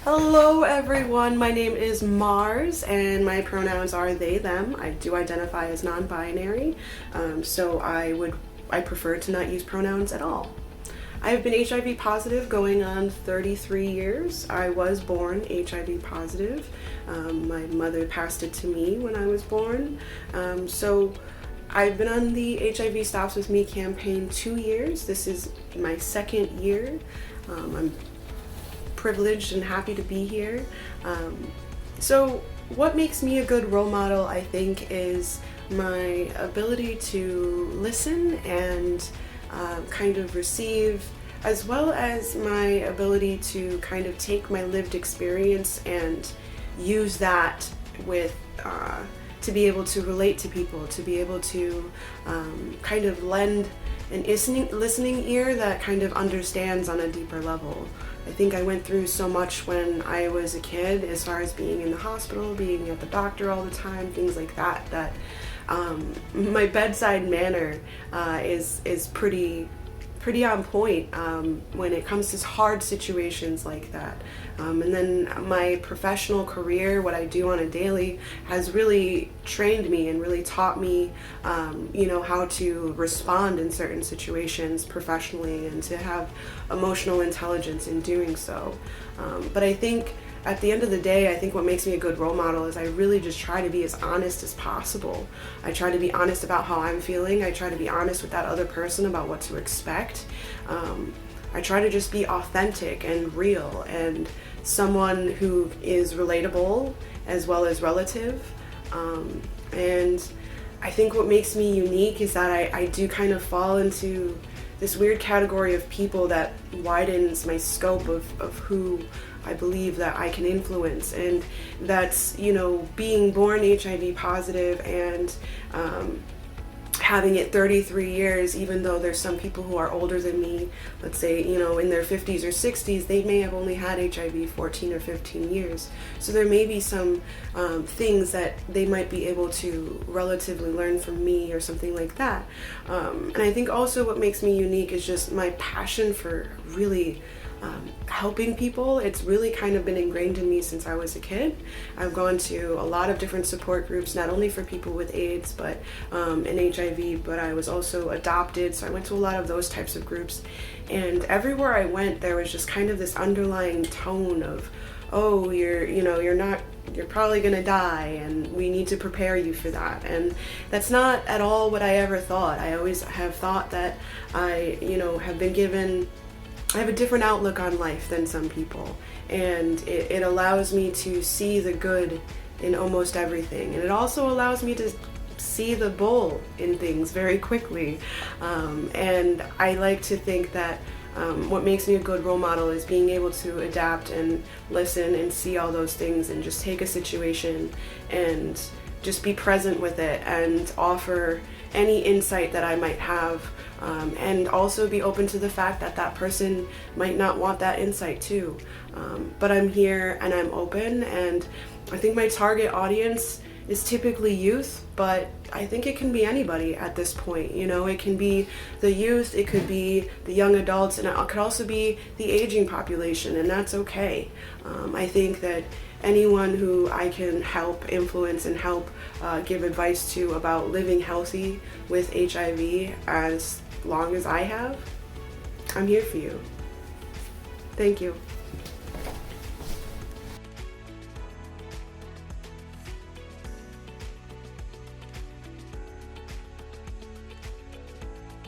Hello everyone, my name is Mars and my pronouns are they, them. I do identify as non-binary, so I prefer to not use pronouns at all. I've been HIV positive going on 33 years. I was born HIV positive. My mother passed it to me when I was born. So I've been on the HIV Stops With Me campaign 2 years. This is my second year. I'm privileged and happy to be here. So what makes me a good role model, I think, is my ability to listen and kind of receive, as well as my ability to kind of take my lived experience and use that with to be able to relate to people, to be able to kind of lend an listening ear that kind of understands on a deeper level. I think I went through so much when I was a kid, as far as being in the hospital, being at the doctor all the time, things like that, that my bedside manner is pretty on point when it comes to hard situations like that. And then my professional career, what I do on a daily, has really trained me and really taught me, how to respond in certain situations professionally and to have emotional intelligence in doing so. But I think at the end of the day, I think what makes me a good role model is I really just try to be as honest as possible. I try to be honest about how I'm feeling. I try to be honest with that other person about what to expect. I try to just be authentic and real and someone who is relatable as well as relative. And I think what makes me unique is that I do kind of fall into this weird category of people that widens my scope of who I believe that I can influence, and that's, being born HIV positive and having it 33 years, even though there's some people who are older than me, let's say, in their 50s or 60s, they may have only had HIV 14 or 15 years. So there may be some things that they might be able to relatively learn from me or something like that. And I think also what makes me unique is just my passion for really helping people. It's really kind of been ingrained in me since I was a kid. I've gone to a lot of different support groups, not only for people with AIDS but and HIV, but I was also adopted, so I went to a lot of those types of groups, and everywhere I went there was just kind of this underlying tone of, oh, you're probably gonna die and we need to prepare you for that. And that's not at all what I ever thought. I always have thought that I have a different outlook on life than some people, and it allows me to see the good in almost everything, and it also allows me to see the bull in things very quickly. And I like to think that what makes me a good role model is being able to adapt and listen and see all those things and just take a situation and just be present with it and offer any insight that I might have, and also be open to the fact that that person might not want that insight too. But I'm here and I'm open, and I think my target audience is typically youth, but I think it can be anybody at this point. It can be the youth, it could be the young adults, and it could also be the aging population, and that's okay. I think that anyone who I can help influence and help give advice to about living healthy with HIV as long as I have, I'm here for you. Thank you.